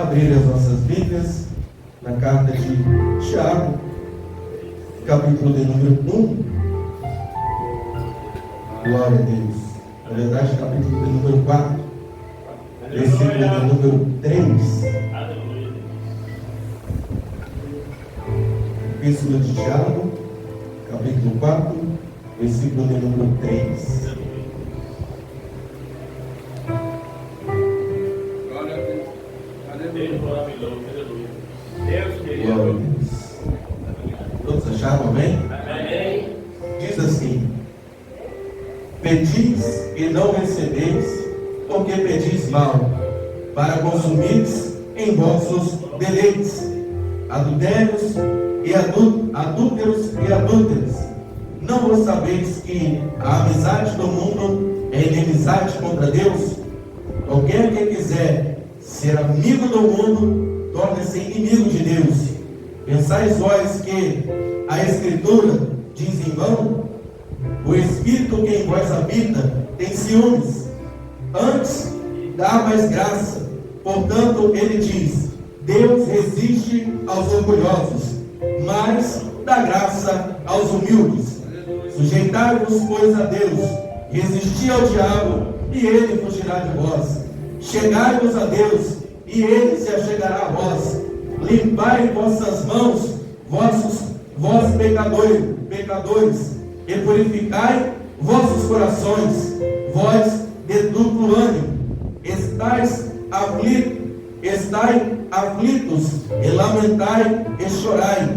abrir as nossas Bíblias na carta de Tiago, capítulo de número 1. Glória a Deus. Na verdade, capítulo de número 4, versículo de número 3. Epístola de Tiago, capítulo 4, versículo de número 3. Glória a Deus. Todos acharam, amém? Amém. Diz assim: pedis e não recebeis, porque pedis mal, para consumirdes em vossos deleites, adultérios e adúlteros e adúlteras. Não vos sabeis que a amizade do mundo é inimizade contra Deus? Qualquer que quiser ser amigo do mundo, torna-se inimigo de Deus. Pensais vós que a Escritura diz em vão? O Espírito que em vós habita tem ciúmes. Antes dá mais graça. Portanto, ele diz: Deus resiste aos orgulhosos, mas dá graça aos humildes. Sujeitai-vos, pois, a Deus, resisti ao diabo, e ele fugirá de vós. Chegai-vos a Deus, e ele se achegará a vós. Limpai vossas mãos, vós pecadores, e purificai vossos corações, vós de duplo ânimo. Estais aflitos, e lamentai e chorai.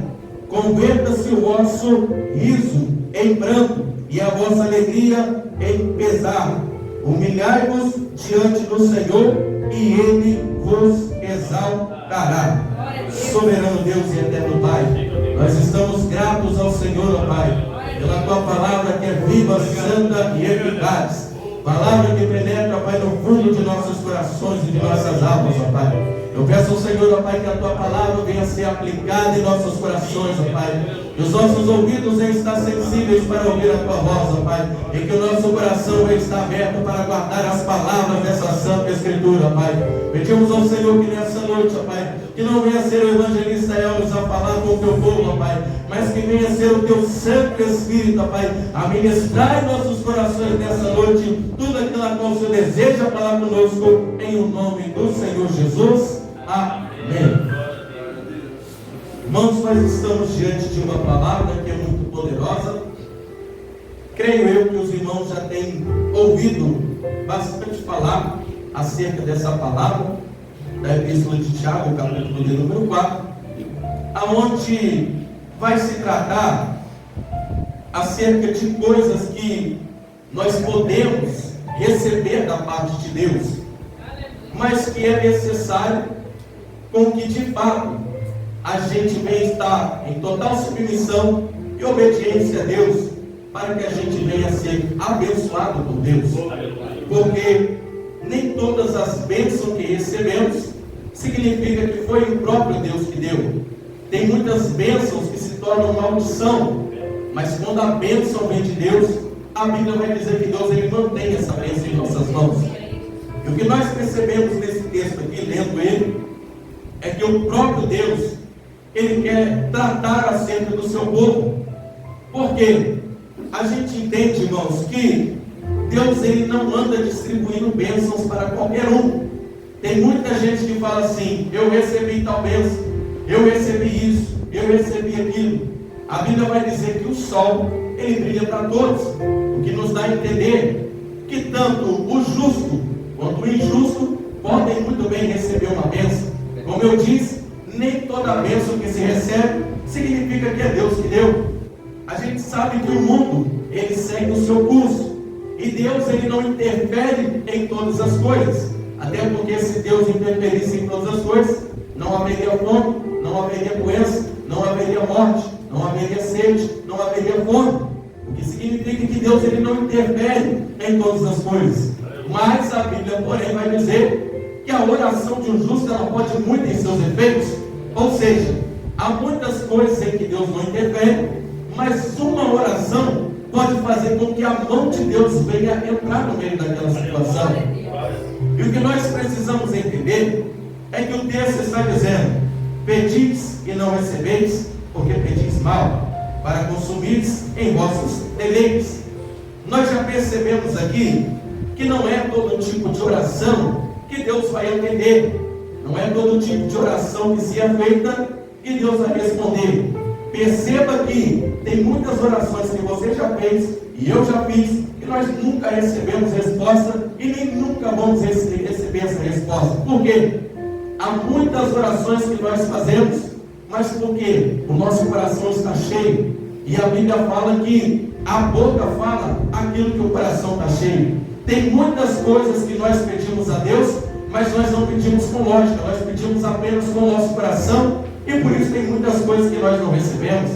Converta-se o vosso riso em pranto, e a vossa alegria em pesar. Humilhai-vos diante do Senhor, e Ele vos exaltará. Soberano Deus e eterno Pai, nós estamos gratos ao Senhor, ó Pai, pela Tua palavra que é viva, santa e eficaz. Palavra que penetra, ó Pai, no fundo de nossos corações e de nossas almas, ó Pai. Eu peço ao Senhor, ó Pai, que a Tua palavra venha a ser aplicada em nossos corações, ó Pai. Que os nossos ouvidos venham estar sensíveis para ouvir a Tua voz, ó Pai. E que o nosso coração venha estar aberto para guardar as palavras dessa Santa Escritura, ó Pai. Pedimos ao Senhor que nessa noite, ó Pai, que não venha ser o evangelista Elvis a falar com o Teu povo, ó Pai, mas que venha ser o Teu Santo Espírito, ó Pai, a ministrar em nossos corações nessa noite tudo aquilo a qual o Senhor deseja falar conosco, em o nome do Senhor Jesus. Amém. Irmãos, nós estamos diante de uma palavra que é muito poderosa. Creio eu que os irmãos já têm ouvido bastante falar acerca dessa palavra, da Epístola de Tiago, capítulo de número 4, aonde vai se tratar acerca de coisas que nós podemos receber da parte de Deus, mas que é necessário com que de fato a gente venha estar em total submissão e obediência a Deus, para que a gente venha a ser abençoado por Deus. Porque nem todas as bênçãos que recebemos significa que foi o próprio Deus que deu. Tem muitas bênçãos que se tornam maldição, mas quando a bênção vem de Deus, a Bíblia vai dizer que Deus ele mantém essa bênção em nossas mãos. E o que nós percebemos nesse texto aqui, lendo ele, é que o próprio Deus ele quer tratar acerca do seu povo. Porque a gente entende, irmãos, que Deus ele não anda distribuindo bênçãos para qualquer um. Tem muita gente que fala assim: eu recebi tal bênção, eu recebi isso, eu recebi aquilo. A Bíblia vai dizer que o sol ele brilha para todos, o que nos dá a entender que tanto o justo quanto o injusto podem muito bem receber uma bênção. Como eu disse, nem toda bênção que se recebe significa que é Deus que deu. A gente sabe que o mundo ele segue o seu curso, e Deus ele não interfere em todas as coisas, até porque se Deus interferisse em todas as coisas, não haveria fome, não haveria doença, não haveria morte, não haveria sede, não haveria fome, o que significa que Deus ele não interfere em todas as coisas. Mas a Bíblia, porém, vai dizer que a oração de um justo ela pode muito em seus efeitos. Ou seja, há muitas coisas em que Deus não interfere, mas uma oração pode fazer com que a mão de Deus venha entrar no meio daquela situação. E o que nós precisamos entender é que o texto está dizendo: pedis e não recebeis, porque pedis mal, para consumires em vossos deleites. Nós já percebemos aqui que não é todo tipo de oração que Deus vai atender, não é todo tipo de oração que se é feita que Deus vai responder. Perceba que tem muitas orações que você já fez e eu já fiz, e nós nunca recebemos resposta e nem nunca vamos receber essa resposta. Por quê? Há muitas orações que nós fazemos, mas porque o nosso coração está cheio, e a Bíblia fala que a boca fala aquilo que o coração está cheio. Tem muitas coisas que nós pedimos a Deus, mas nós não pedimos com lógica, nós pedimos apenas com o nosso coração, e por isso tem muitas coisas que nós não recebemos.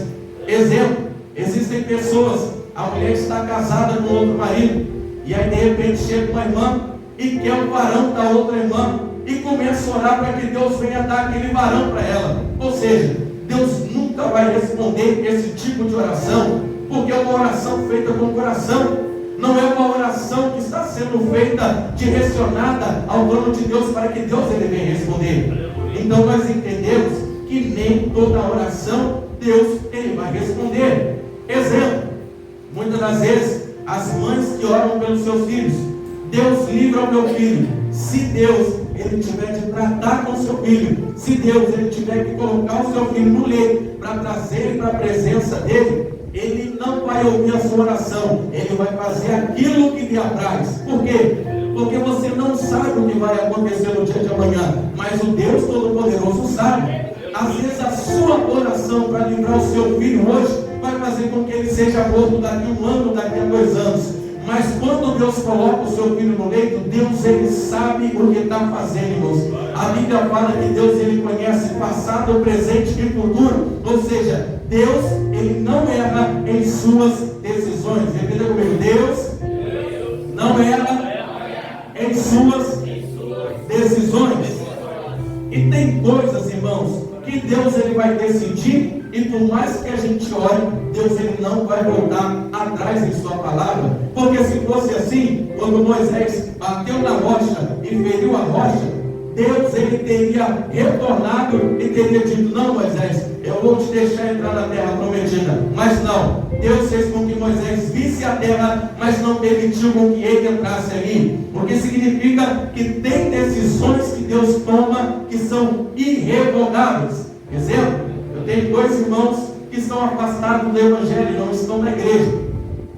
Exemplo, existem pessoas, a mulher está casada com outro marido, e aí de repente chega uma irmã e quer o varão da outra irmã, e começa a orar para que Deus venha dar aquele varão para ela. Ou seja, Deus nunca vai responder esse tipo de oração, porque é uma oração feita com o coração, não é uma oração que está sendo feita, direcionada ao trono de Deus, para que Deus ele venha responder. Então nós entendemos que nem toda oração Deus ele vai responder. Exemplo, muitas das vezes as mães que oram pelos seus filhos: Deus livra o meu filho. Se Deus ele tiver de tratar com o seu filho, se Deus ele tiver que colocar o seu filho no leito para trazer ele para a presença dele, ele não vai ouvir a sua oração, ele vai fazer aquilo que lhe apraz. Por quê? Porque você não sabe o que vai acontecer no dia de amanhã, mas o Deus Todo-Poderoso sabe. Às vezes a sua oração para livrar o seu filho hoje vai fazer com que ele seja morto daqui a 1 ano, daqui a 2 anos. Mas quando Deus coloca o seu filho no leito, Deus ele sabe o que está fazendo, irmãos. A Bíblia fala que Deus ele conhece passado, presente e futuro. Ou seja, Deus ele não erra em suas decisões. Repita comigo: Deus não erra em suas decisões. E tem coisas, irmãos, que Deus ele vai decidir, e por mais que a gente ore, Deus ele não vai voltar atrás em sua palavra. Porque se fosse assim, quando Moisés bateu na rocha e feriu a rocha, Deus ele teria retornado e teria dito: não, Moisés, eu vou te deixar entrar na terra prometida. Mas não, Deus fez com que Moisés visse a terra, mas não permitiu com que ele entrasse ali. O que significa que tem decisões que Deus toma que são irrevogáveis. Exemplo, eu tenho 2 irmãos que estão afastados do Evangelho, não estão na igreja.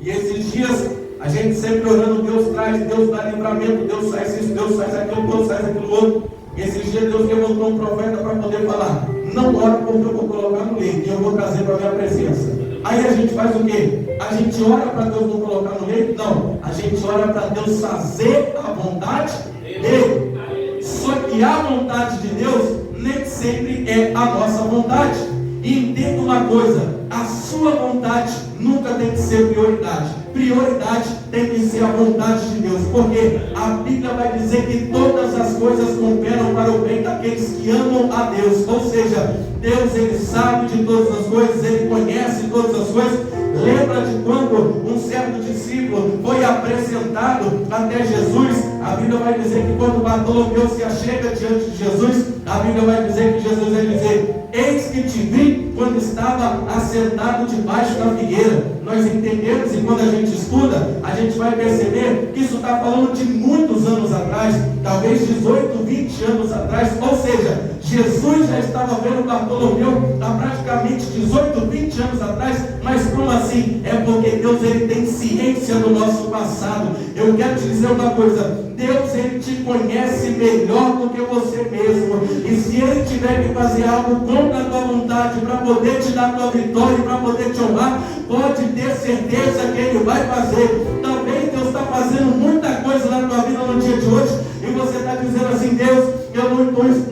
E esses dias, a gente sempre orando: Deus traz, Deus dá livramento, Deus faz isso, Deus faz aquilo, Deus faz aquilo outro. E esses dias Deus levantou um profeta para poder falar: não ora porque eu vou colocar no leito, e eu vou trazer para a minha presença. Aí a gente faz o quê? A gente ora para Deus não colocar no leito? Não, a gente ora para Deus fazer a vontade dele. Só que a vontade de Deus nem sempre é a nossa vontade. E entenda uma coisa: a sua vontade nunca tem que ser prioridade. Prioridade tem que ser a vontade de Deus, porque a Bíblia vai dizer que todas as coisas cooperam para o bem daqueles que amam a Deus. Ou seja, Deus ele sabe de todas as coisas, ele conhece todas as coisas. Lembra de quando um certo discípulo foi apresentado até Jesus? A Bíblia vai dizer que quando Bartolomeu se achega diante de Jesus, a Bíblia vai dizer que Jesus vai dizer: eis que te vi quando estava assentado debaixo da figueira. Nós entendemos, e quando a gente estuda, a gente vai perceber que isso está falando de muitos anos atrás, talvez 18, 20 anos atrás. Ou seja, Jesus já estava vendo Bartolomeu há praticamente 18, 20 anos atrás. Mas como assim? É porque Deus ele tem ciência do nosso passado. Eu quero te dizer uma coisa: Deus ele te conhece melhor do que você mesmo, e se ele tiver que fazer algo contra a tua vontade para poder te dar a tua vitória, para poder te honrar, pode ter certeza que ele vai fazer. Talvez Deus está fazendo muita coisa na tua vida no dia de hoje, e você está dizendo assim: Deus, eu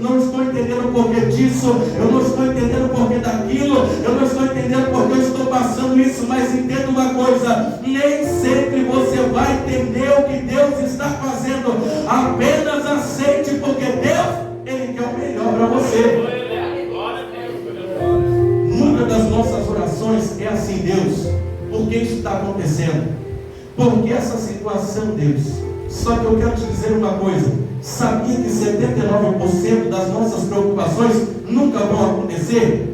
não estou entendendo o porquê disso, eu não estou entendendo o porquê daquilo, eu não estou entendendo porque eu estou passando isso. Mas entenda uma coisa: nem sempre você vai entender o que Deus está fazendo. Apenas aceite, porque Deus ele quer o melhor para você. Muitas das nossas orações é assim: Deus, por que isso está acontecendo? Por que essa situação, Deus? Só que eu quero te dizer uma coisa: sabia que 79% das nossas preocupações nunca vão acontecer?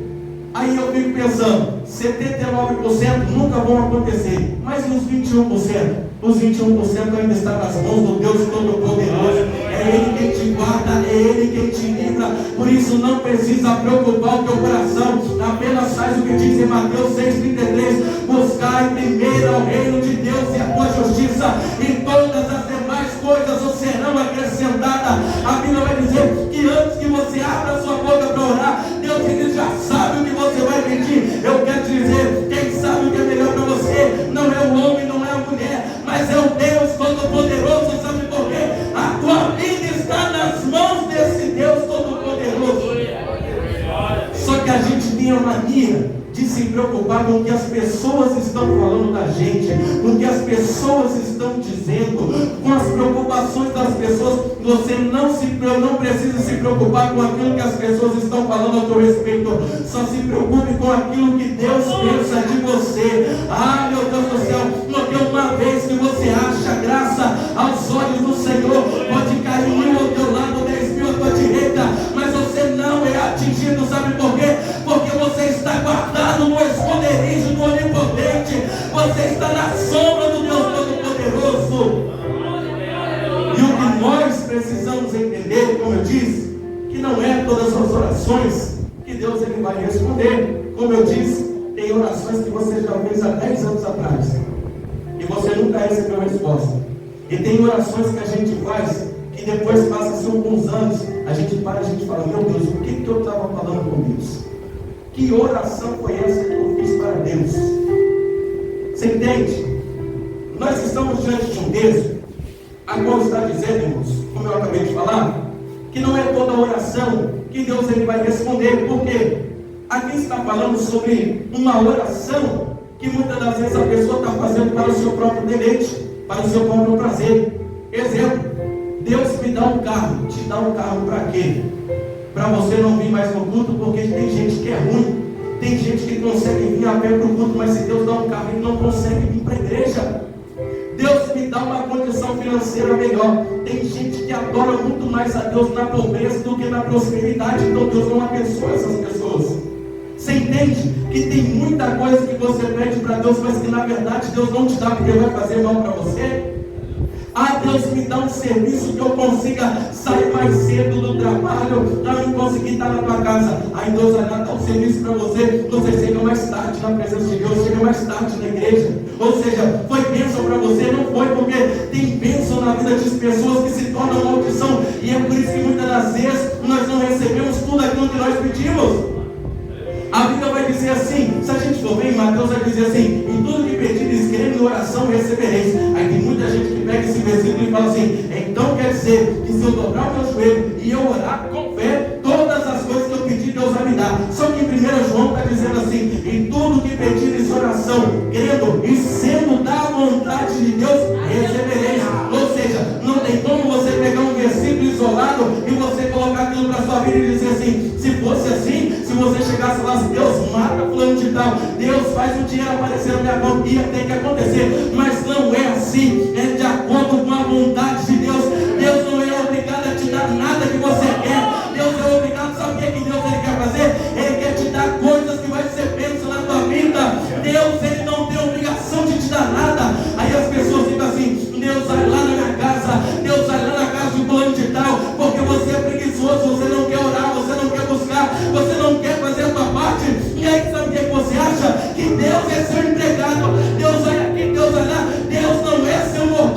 Aí eu fico pensando, 79% nunca vão acontecer, mas e os 21%? Os 21% ainda estão nas mãos do Deus Todo-Poderoso. É Ele quem te guarda, é Ele quem te livra. Por isso não precisa preocupar o teu coração. Apenas faz o que diz em Mateus 6,33: buscai primeiro ao reino de Deus e a tua justiça, e todas as demais coisas vos serão acrescentadas. A Bíblia vai dizer que antes que você abra a sua boca para orar, Deus ele já sabe o que você vai pedir. Eu quero te dizer, quem sabe o que é melhor para você não é o homem, não é a mulher, mas é o Deus Todo-Poderoso. Sabe por quê? A tua vida está nas mãos desse Deus Todo-Poderoso. Só que a gente tem a mania de se preocupar com o que as pessoas estão falando da gente, com o que as pessoas estão dizendo, com as preocupações das pessoas. Você não precisa se preocupar com aquilo que as pessoas estão falando a teu respeito. Só se preocupe com aquilo que Deus pensa de você. Ah, meu Deus do céu, porque uma vez que você acha graça aos olhos do Senhor, pode cair 1.000 ao teu lado, 10.000 à tua direita, mas você não é atingido. Sabe por quê? Porque você está guardado no esconderijo do Onipotente. Você está na sombra do Deus Todo-Poderoso. E o que nós precisamos entender, como eu disse, que não é todas as orações que Deus ele vai responder. Como eu disse, tem orações que você já fez há 10 anos atrás e você nunca recebeu resposta. E tem orações que a gente faz que depois passa-se alguns anos, a gente para, a gente fala: meu Deus, o que eu estava falando com Deus? Que oração foi essa que eu fiz para Deus? Você entende? Nós estamos diante de um Deus a qual está dizendo, irmãos, como eu acabei de falar, que não é toda oração que Deus ele vai responder. Por quê? Aqui está falando sobre uma oração que muitas das vezes a pessoa está fazendo para o seu próprio deleite, para o seu próprio prazer. Exemplo: Deus me dá um carro. Te dá um carro para quê? Para você não vir mais no culto, porque tem gente que é ruim, tem gente que consegue vir a pé para o culto, mas se Deus dá um carro, ele não consegue vir para a igreja. Deus me dá uma condição financeira melhor. Tem gente que adora muito mais a Deus na pobreza do que na prosperidade, então Deus não abençoa essas pessoas. Você entende que tem muita coisa que você pede para Deus, mas que na verdade Deus não te dá porque vai fazer mal para você? Ah, Deus me dá um serviço que eu consiga sair mais cedo do trabalho para eu conseguir estar na tua casa. Aí Deus vai dar um serviço para você, você chega mais tarde na presença de Deus, chega mais tarde na igreja. Ou seja, foi bênção para você? Não foi, porque tem bênção na vida de pessoas que se tornam maldição. E é por isso que muitas das vezes nós não recebemos tudo aquilo que nós pedimos. A Bíblia vai dizer assim, se a gente for ver em Mateus, vai dizer assim: em tudo que pedires, crendo em oração, recebereis. Aí tem muita gente que pega esse versículo e fala assim: então quer dizer que se eu dobrar o meu joelho e eu orar com fé, todas as coisas que eu pedi, Deus vai me dar. Só que em 1 João está dizendo assim: em tudo que pedires oração, crendo e sendo da vontade de Deus, recebereis. Ou seja, não tem como você pegar um versículo isolado e você colocar aquilo para a sua vida e dizer assim: se fosse assim, se você chegasse lá, Deus mata fulano de tal, Deus faz o dinheiro aparecer na minha mão, ia ter que acontecer. Mas não é assim, é de acordo com a vontade de Deus. Deus não é obrigado a te dar nada que você quer. Deus é obrigado, sabe o que Deus ele quer fazer? Ele quer te dar coisas que vai ser bênção na tua vida. Deus ele não tem obrigação de te dar nada. Aí as pessoas ficam assim: Deus vai lá na minha casa, Deus vai lá na casa de fulano de tal, porque você é preguiçoso, você não quer orar, você não quer buscar, você não quer fazer a tua parte. E aí sabe o que você acha? Que Deus é seu empregado. Deus vai aqui, Deus vai lá. Deus não é seu mordomo.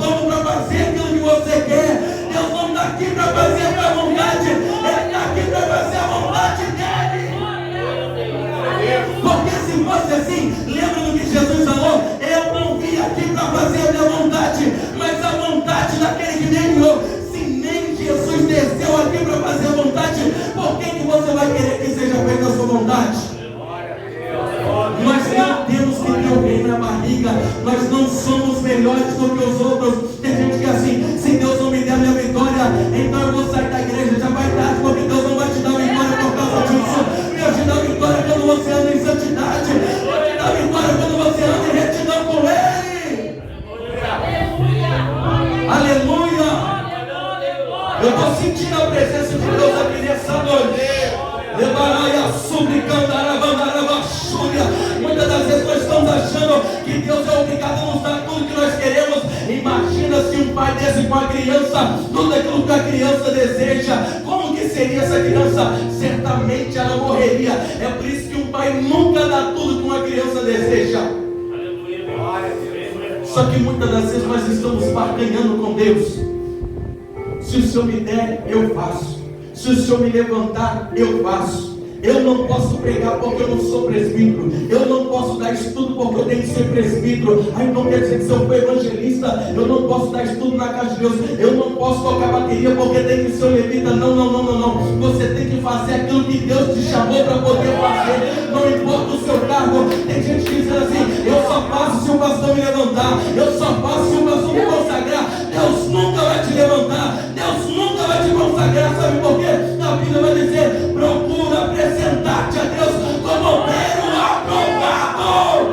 Deus é obrigado a nos dar tudo que nós queremos. Imagina se um pai desse com a criança, tudo aquilo que a criança deseja, como que seria essa criança? Certamente ela morreria. É por isso que um pai nunca dá tudo que uma criança deseja. Só que muitas das vezes nós estamos barganhando com Deus. Se o Senhor me der, eu faço. Se o Senhor me levantar, eu faço. Eu não posso pregar porque eu não sou presbítero. Eu não posso dar estudo porque eu tenho que ser presbítero. Aí não quer dizer que se eu for evangelista, eu não posso dar estudo na casa de Deus. Eu não posso tocar bateria porque tem que ser levita. Não. Você tem que fazer aquilo que Deus te chamou para poder fazer. Não importa o seu cargo. Tem gente dizendo assim: eu só faço se o pastor me levantar. Eu só faço se o pastor me consagrar. Deus nunca vai te levantar. Deus nunca vai te consagrar. Sabe por quê? A Bíblia vai dizer: procura apresentar-te a Deus como obreiro aprovado.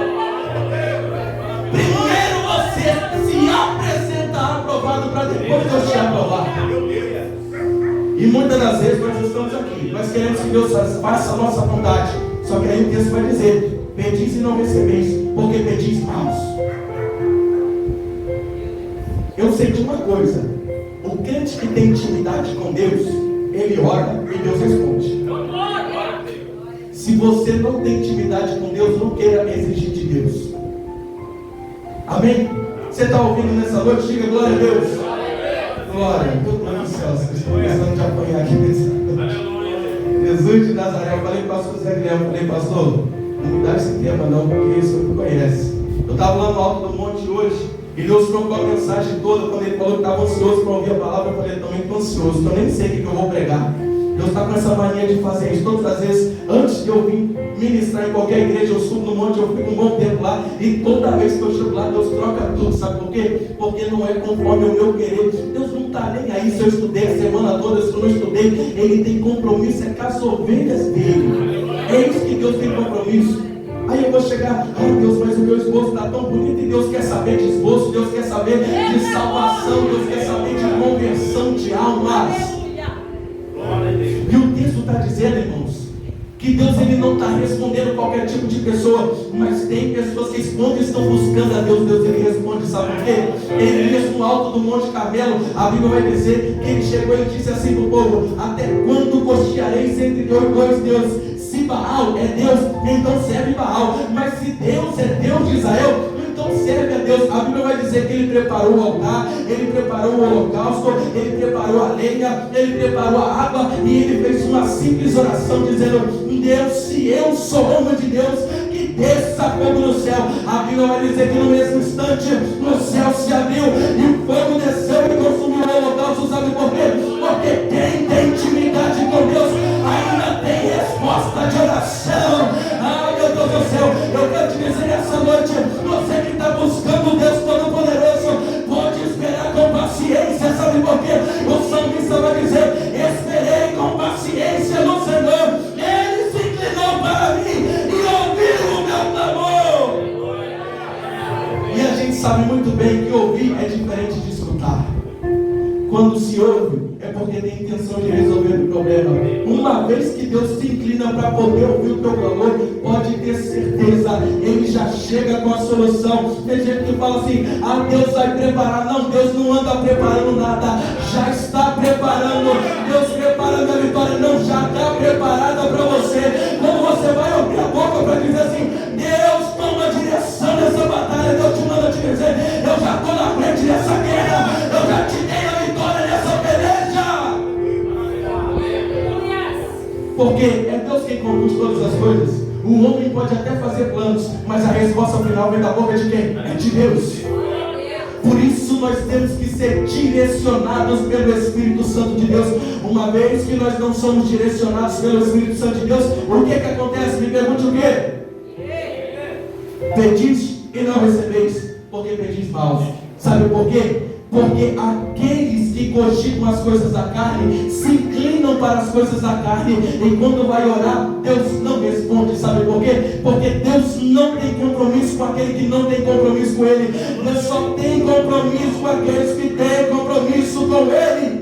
Primeiro você se apresentar aprovado para depois Deus te aprovar. E muitas das vezes nós estamos aqui, nós queremos que Deus faça a nossa vontade. Só que aí o texto vai dizer: pedis e não recebeis, porque pedis maus. Eu sei de uma coisa: o crente que tem intimidade com Deus, ele ora e Deus responde. Se você não tem intimidade com Deus, não queira exigir de Deus. Amém? Você está ouvindo nessa noite? Diga glória a Deus. Glória. Todo mundo no céu. Vocês estão começando a apanhar aqui nesse. Jesus de Nazaré. Eu falei para o pastor Zé Guilherme, falei: pastor, não me dá esse tema não, porque isso você conhece. Eu estava lá no alto do monte hoje, e Deus trocou a mensagem toda. Quando ele falou que estava ansioso para ouvir a palavra, eu falei: também estou ansioso, então nem sei o que eu vou pregar. Deus está com essa mania de fazer isso. Todas as vezes, antes de eu vir ministrar em qualquer igreja, eu subo no monte, eu fico um bom tempo lá, e toda vez que eu chego lá, Deus troca tudo. Sabe por quê? Porque não é conforme o meu querer. Deus não está nem aí se eu estudei a semana toda, se eu não estudei. Ele tem compromisso, é com as ovelhas dele. É isso que Deus tem compromisso. Aí eu vou chegar: ai Deus, mas o meu esposo está tão bonito. E Deus quer saber de esposo, Deus quer saber de salvação, Deus quer saber de conversão de almas. E o texto está dizendo, irmãos, que Deus ele não está respondendo qualquer tipo de pessoa, mas tem pessoas que quando estão buscando a Deus, Deus ele responde. Sabe por quê? Ele mesmo no alto do Monte Carmelo, a Bíblia vai dizer que ele chegou e disse assim para o povo: até quando cocheareis entre dois deuses? Se Baal é Deus, então serve Baal. Mas se Deus é Deus de Israel, então serve a Deus. A Bíblia vai dizer que ele preparou o altar, ele preparou o holocausto, ele preparou a lenha, ele preparou a água, e ele fez uma simples oração dizendo: Deus, se eu sou homem de Deus, que desça fogo no céu. A Bíblia vai dizer que no mesmo instante o céu se abriu e o fogo desceu e consumiu o holocausto. Sabe por quê? Porque quem tem intimidade com Deus ainda tem resposta de oração. Ai meu Deus do céu, eu quero te dizer essa noite: você que está buscando Deus Todo-Poderoso, pode esperar com paciência. Sabe por quê? O salmista vai dizer: esperei com paciência no Senhor, Ele se inclinou para mim e ouviu o meu clamor. E a gente sabe muito bem que ouvir é diferente de escutar. Quando se ouve, é porque tem intenção de resolver o problema. Uma vez que Deus se inclina para poder ouvir o teu clamor, pode ter certeza, Ele já chega com a solução. Tem gente que fala assim: ah, Deus vai preparar. Não, Deus não anda preparando nada, já está preparando. Deus preparando a vitória não já está preparada para você. Quando você vai abrir a boca para dizer assim: Deus, toma a direção dessa batalha, Deus te manda te dizer: eu já estou na frente dessa guerra, eu já te dei a vitória nessa peleja. Porque é Deus quem conduz todas as coisas. O homem pode até fazer planos, mas a resposta final vem da boca de quem? É de Deus. Por isso nós temos que ser direcionados pelo Espírito Santo de Deus. Uma vez que nós não somos direcionados pelo Espírito Santo de Deus, o que acontece? Me pergunte o quê? Pedis e não recebeis, porque pedis mal. Sabe por quê? Porque aqueles que cogitam as coisas da carne se inclinam para as coisas da carne, e quando vai orar, Deus não responde. Sabe por quê? Porque Deus não tem compromisso com aquele que não tem compromisso com Ele. Deus só tem compromisso com aqueles que têm compromisso com Ele.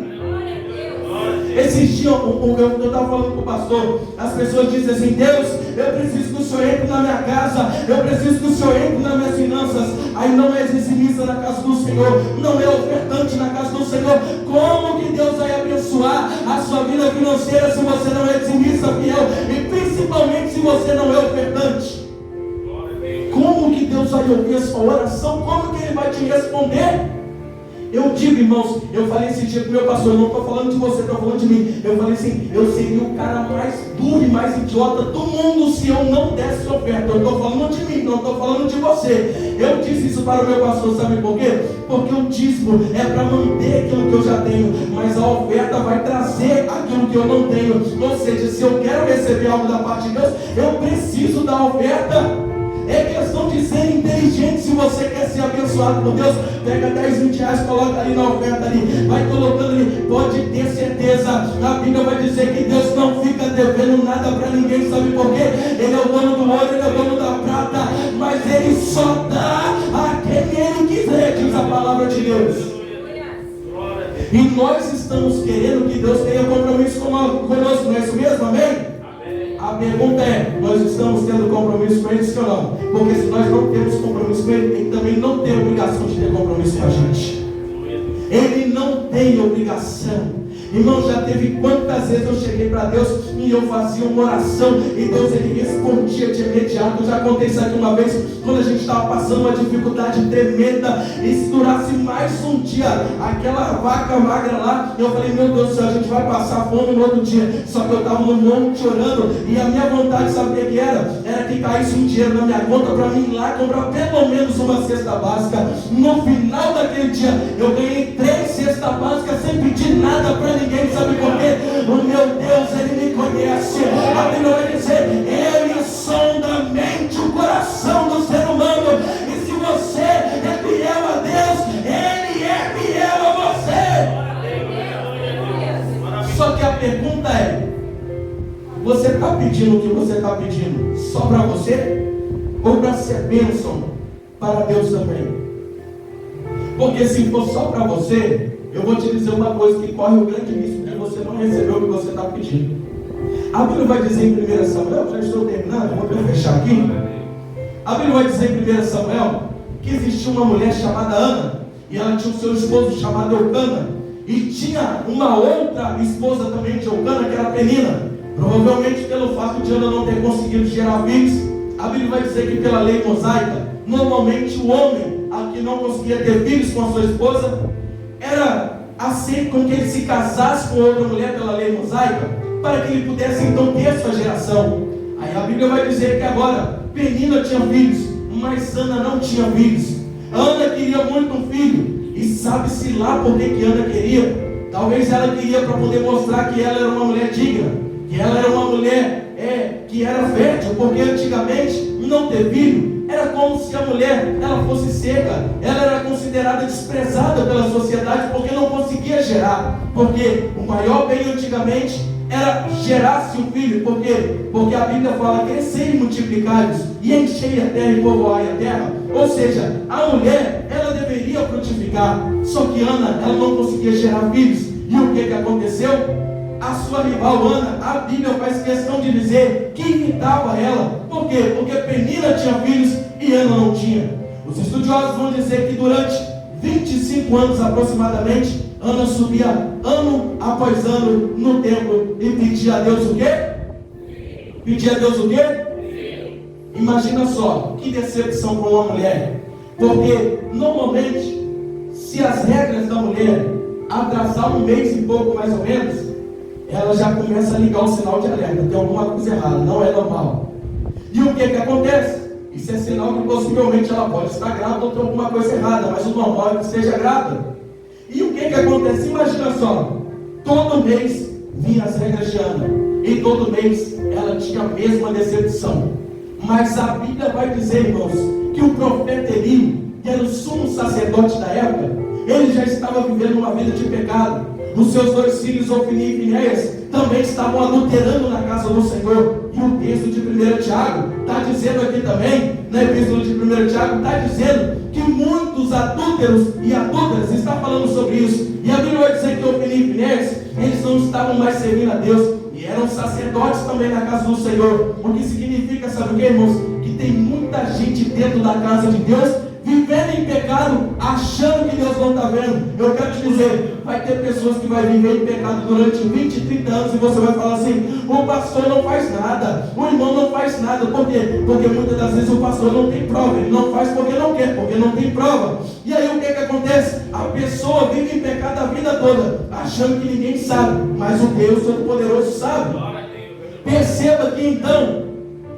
Esses dias eu estava falando com o pastor, as pessoas dizem assim: Deus, eu preciso que o Senhor entre na minha casa, eu preciso que o Senhor entre nas minhas finanças. Aí não é dizimista na casa do Senhor, não é ofertante na casa do Senhor. Como que Deus vai abençoar a sua vida financeira se você não é dizimista fiel? E principalmente se você não é ofertante. Como que Deus vai ouvir a sua oração? Como que Ele vai te responder? Eu digo, irmãos, eu falei esse dia com o meu pastor, eu não estou falando de você, estou falando de mim. Eu falei assim: eu seria o cara mais duro e mais idiota do mundo se eu não desse oferta. Eu estou falando de mim, não estou falando de você. Eu disse isso para o meu pastor, sabe por quê? Porque o dízimo é para manter aquilo que eu já tenho, mas a oferta vai trazer aquilo que eu não tenho. Ou seja, se eu quero receber algo da parte de Deus, eu preciso da oferta. É questão de ser inteligente. Se você quer ser abençoado por Deus, pega 10, 20 reais, coloca ali na oferta ali, vai colocando ali. Pode ter certeza, a Bíblia vai dizer que Deus não fica devendo nada para ninguém. Sabe por quê? Ele é o dono do ouro, Ele é o dono da prata, mas Ele só dá a quem Ele quiser, diz a palavra de Deus. E nós estamos querendo que Deus tenha compromisso conosco, não é isso mesmo? Amém? A pergunta é: nós estamos tendo compromisso com Ele, sim ou não? Porque se nós não temos compromisso com Ele, Ele também não tem obrigação de ter compromisso com a gente. Ele não tem obrigação. Irmão, já teve quantas vezes eu cheguei para Deus e eu fazia uma oração e Deus, Ele respondia de imediato. Eu já contei isso aqui uma vez, quando a gente estava passando uma dificuldade tremenda, e se durasse mais um dia, aquela vaca magra lá, eu falei: meu Deus do céu, a gente vai passar fome no outro dia. Só que eu estava no monte orando, e a minha vontade, sabe o que era? Era que caísse um dinheiro na minha conta para mim ir lá comprar pelo menos uma cesta básica. No final daquele dia, eu ganhei 3 cestas básicas sem pedir nada para ninguém. Sabe por quê? O meu Deus, Ele me conhece. A Bíblia vai dizer: Ele sonda a mente, o coração do ser humano. E se você é fiel a Deus, Ele é fiel a você. Só que a pergunta é: você está pedindo o que você está pedindo só para você? Ou para ser bênção para Deus também? Porque se for só para você, eu vou te dizer uma coisa, que corre o grande risco de você não receber o que você está pedindo. A Bíblia vai dizer em 1 Samuel, já estou terminando, vou fechar aqui. A Bíblia vai dizer em 1 Samuel que existia uma mulher chamada Ana, e ela tinha o seu esposo chamado Eucana, e tinha uma outra esposa também de Eucana, que era Penina. Provavelmente pelo fato de Ana não ter conseguido gerar filhos, a Bíblia vai dizer que pela lei mosaica, normalmente o homem que não conseguia ter filhos com a sua esposa, era aceito com que ele se casasse com outra mulher pela lei mosaica, para que ele pudesse então ter sua geração. Aí a Bíblia vai dizer que agora Penina tinha filhos, mas Ana não tinha filhos. Ana queria muito um filho, e sabe-se lá por que Ana queria. Talvez ela queria para poder mostrar que ela era uma mulher digna, que ela era uma mulher que era fértil, porque antigamente não ter filho era como se a mulher ela fosse seca, ela era considerada desprezada pela sociedade porque não conseguia gerar. Porque o maior bem antigamente era gerar-se um filho. Por quê? Porque a Bíblia fala: crescei e multiplicai-vos e enchei a terra e povoai a terra. Ou seja, a mulher ela deveria frutificar, só que Ana ela não conseguia gerar filhos. E o que aconteceu? A sua rival Ana, a Bíblia faz questão de dizer que imitava ela. Por quê? Porque Penina tinha filhos e Ana não tinha. Os estudiosos vão dizer que durante 25 anos aproximadamente, Ana subia ano após ano no templo e pedia a Deus o quê? Pedia a Deus o quê? Imagina só, que decepção para uma mulher. Porque normalmente, se as regras da mulher atrasar um mês e pouco mais ou menos, ela já começa a ligar o sinal de alerta: tem alguma coisa errada, não é normal. E o que acontece? Isso é sinal que possivelmente ela pode estar grávida ou ter alguma coisa errada, mas o normal é que esteja grávida. E o que acontece? Imagina só, todo mês vinha as regras de Ana, e todo mês ela tinha a mesma decepção. Mas a Bíblia vai dizer, irmãos, que o profeta Eli, que era o sumo sacerdote da época, ele já estava vivendo uma vida de pecado. Os seus 2 filhos, Ofni e Finéias, também estavam adulterando na casa do Senhor. E o texto de 1 Tiago está dizendo aqui também, na epístola de 1 Tiago, está dizendo que muitos adúlteros e adúlteras, está falando sobre isso. E a Bíblia vai dizer que Ofni e Finéias, eles não estavam mais servindo a Deus, e eram sacerdotes também na casa do Senhor. O que significa, sabe o que, irmãos? Que tem muita gente dentro da casa de Deus, vivendo em pecado, achando que Deus não está vendo. Eu quero te dizer, vai ter pessoas que vão viver em pecado durante 20, 30 anos, e você vai falar assim: o pastor não faz nada, o irmão não faz nada. Por quê? Porque muitas das vezes o pastor não tem prova, ele não faz porque não quer, porque não tem prova. E aí o que acontece? A pessoa vive em pecado a vida toda, achando que ninguém sabe, mas o Deus Todo-Poderoso sabe. Perceba que então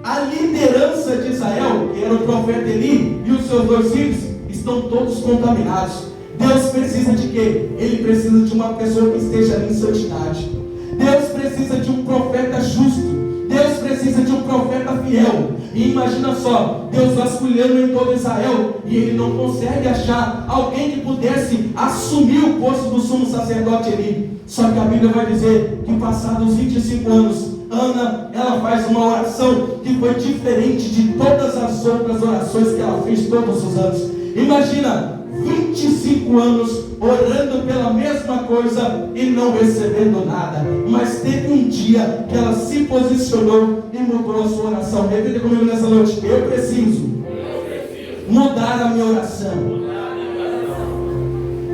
a liderança de Israel, que era o profeta Eli e os seus 2 filhos, estão todos contaminados. Deus precisa de quê? Ele precisa de uma pessoa que esteja em santidade. Deus precisa de um profeta justo. Deus precisa de um profeta fiel. E imagina só, Deus vasculhando em todo Israel, e ele não consegue achar alguém que pudesse assumir o posto do sumo sacerdote Eli. Só que a Bíblia vai dizer que passados 25 anos, Ana, ela faz uma oração que foi diferente de todas as outras orações que ela fez todos os anos. Imagina, 25 anos orando pela mesma coisa e não recebendo nada. Mas teve um dia que ela se posicionou e mudou a sua oração. Repita comigo nessa noite: eu preciso mudar a minha oração.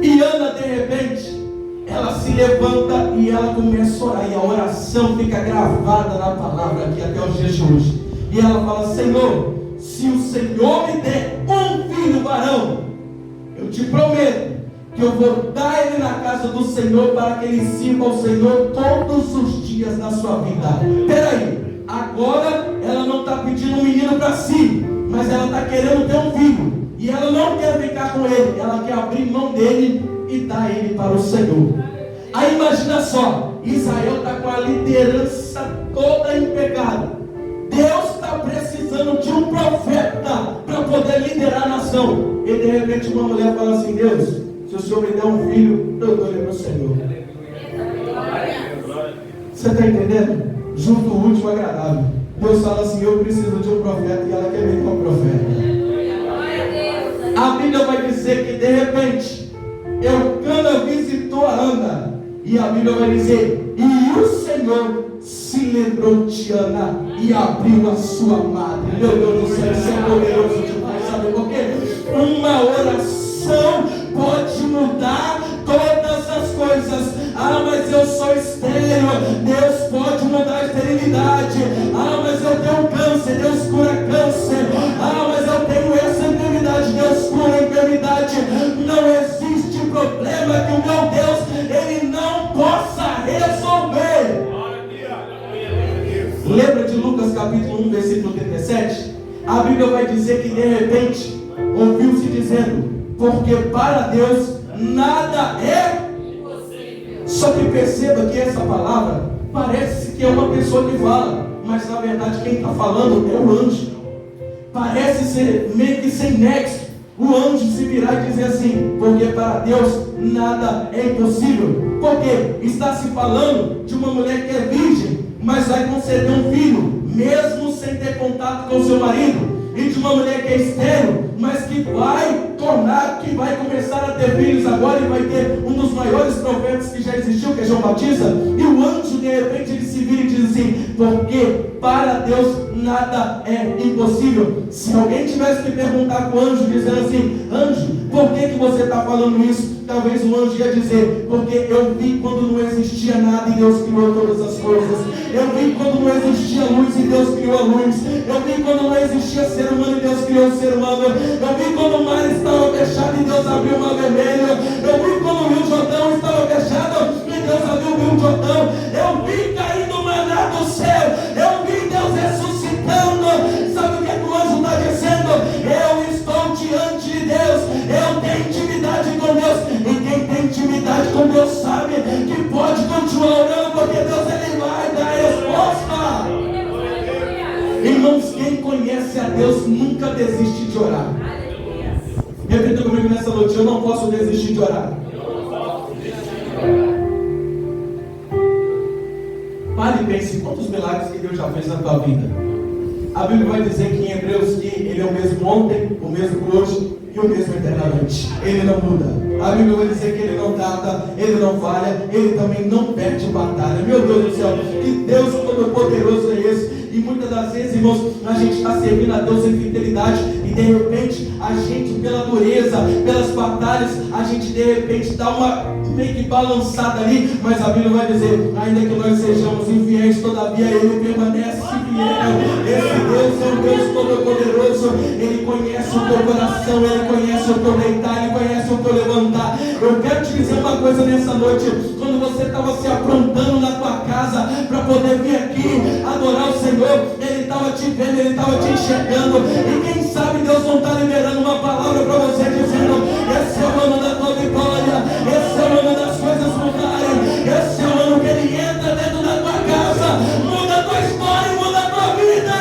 E Ana, de repente, ela se levanta e ela começa a orar, e a oração fica gravada na palavra aqui até os dias de hoje. E ela fala: Senhor, se o Senhor me der um filho varão, eu te prometo que eu vou dar ele na casa do Senhor, para que ele sirva ao Senhor todos os dias da sua vida. Peraí, agora ela não está pedindo um menino para si, mas ela está querendo ter um filho, e ela não quer ficar com ele, ela quer abrir mão dele e dar ele para o Senhor. Aí imagina só, Israel está com a liderança toda em pecado. Deus está precisando de um profeta para poder liderar a nação. E de repente uma mulher fala assim: Deus, se o Senhor me der um filho, eu dou ele para o Senhor. Você está entendendo? Junto o último agradável. Deus fala assim: eu preciso de um profeta, e ela quer me dar um profeta. A Bíblia vai dizer que de repente Eucana visitou a Ana, e a Bíblia vai dizer: e o Senhor se lembrou de Ana e abriu a sua madre. Meu Deus do céu, isso é poderoso demais. Sabe por quê? Uma oração pode mudar todas as coisas. Ah, mas eu sou estéril, Deus pode mudar a esterilidade. Ah, mas eu tenho câncer, Deus cura câncer. Ah, mas eu tenho essa enfermidade, Deus cura a enfermidade. Não existe problema que o meu Deus, ele não possa resolver. Lembra de Lucas capítulo 1, versículo 37? A Bíblia vai dizer que de repente ouviu-se dizendo: porque para Deus nada é impossível. Só que perceba que essa palavra parece que é uma pessoa que fala, mas na verdade quem está falando é o anjo. Parece ser meio que sem nexo. O anjo se virar e dizer assim: porque para Deus nada é impossível. Porque está se falando de uma mulher que é virgem, mas vai conceder um filho, mesmo sem ter contato com o seu marido. E de uma mulher que é estéril, mas que vai começar a ter filhos agora, e vai ter um dos maiores profetas que já existiu, que é João Batista. E o anjo, de repente, ele se vira e diz assim: porque para Deus nada é impossível. Se alguém tivesse que perguntar para o anjo, dizendo assim: anjo, por que você está falando isso? Talvez o anjo ia dizer: porque eu vi quando não existia nada e Deus criou todas as coisas. Eu vi quando não existia luz e Deus criou a luz. Eu vi quando não existia ser humano e Deus criou o ser humano. Eu vi quando o mar estava fechado e Deus abriu o mar vermelho. Eu vi quando o rio Jordão estava fechado e Deus abriu o rio Jordão. Eu vi caindo maná do céu. Eu vi Deus ressuscitando. Sabe o que o anjo está dizendo? Eu estou diante de Deus. Eu tenho intimidade com Deus. E quem tem intimidade com Deus sabe que pode continuar orando, porque Deus, ele vai dar a resposta. Irmãos, quem conhece a Deus nunca desiste de orar. Repita comigo nessa noite: eu não posso desistir de orar. Pare e pense quantos milagres que Deus já fez na tua vida. A Bíblia vai dizer que em Hebreus que ele é o mesmo ontem, o mesmo hoje e o mesmo eternamente. Ele não muda. A Bíblia vai dizer que Ele não trata, Ele não falha, Ele também não perde batalha. Meu Deus do céu, que Deus todo-poderoso é esse? E muitas das vezes, irmãos, a gente está servindo a Deus em fidelidade e de repente a gente, pela dureza, pelas batalhas, a gente de repente dá uma meio que balançada ali, mas a Bíblia vai dizer, ainda que nós sejamos infiéis, todavia Ele permanece fiel. Esse Deus é um Deus todo-poderoso, Ele conhece o teu coração, Ele conhece o teu deitar, Ele conhece o teu levantar. Eu quero te dizer uma coisa nessa noite, quando você estava se aprontando na tua casa para poder vir aqui adorar o Senhor, Ele estava te vendo, Ele estava te enxergando, e quem sabe Deus não está liberando uma palavra para você dizendo, esse é o ano da tua vitória, esse é o ano das coisas mudarem, esse é o ano que Ele entra dentro da tua casa, muda a tua história, muda a tua vida.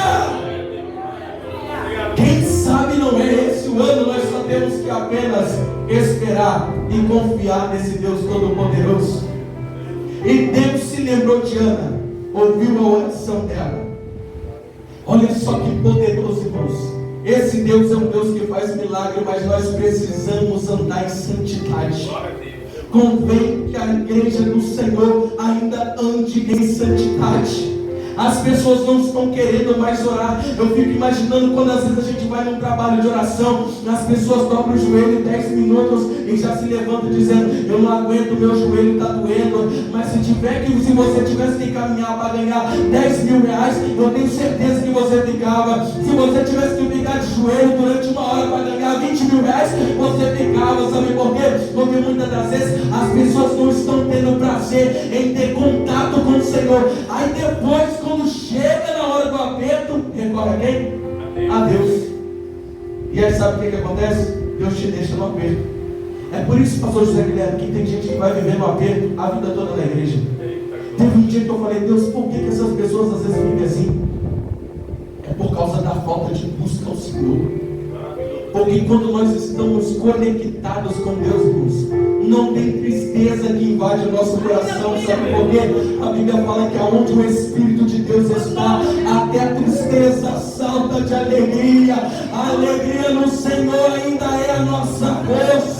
Quem sabe não é esse o ano, nós só temos que apenas esperar e confiar nesse Deus todo-poderoso. E Deus se lembrou de Ana, ouviu a oração dela. Olha só que poderoso, irmãos. Esse Deus é um Deus que faz milagre, mas nós precisamos andar em santidade. Convém que a igreja do Senhor ainda ande em santidade. As pessoas não estão querendo mais orar. Eu fico imaginando quando às vezes a gente vai num trabalho de oração, as pessoas dobram o joelho 10 minutos e já se levantam dizendo, eu não aguento, meu joelho está doendo. Mas se você tivesse que caminhar para ganhar 10 mil reais, eu tenho certeza que você ficava. Se você tivesse que ficar de joelho durante uma hora para ganhar 20 mil reais, você ficava. Sabe por quê? Porque muitas das vezes as pessoas não estão tendo prazer em ter contato com o Senhor. Aí depois, quando chega na hora do aperto, recorre a quem? A Deus. E aí sabe o que acontece? Deus te deixa no aperto. É por isso, pastor José Guilherme, que tem gente que vai viver no aperto a vida toda na igreja. Teve um dia que eu falei, Deus, por que essas pessoas às vezes vivem assim? É por causa da falta de busca ao Senhor. Porque quando nós estamos conectados com Deus, irmãos, não tem tristeza que invade o nosso coração. Sabe por quê? A Bíblia fala que aonde o Espírito de Deus está, até a tristeza salta de alegria. A alegria no Senhor ainda é a nossa força.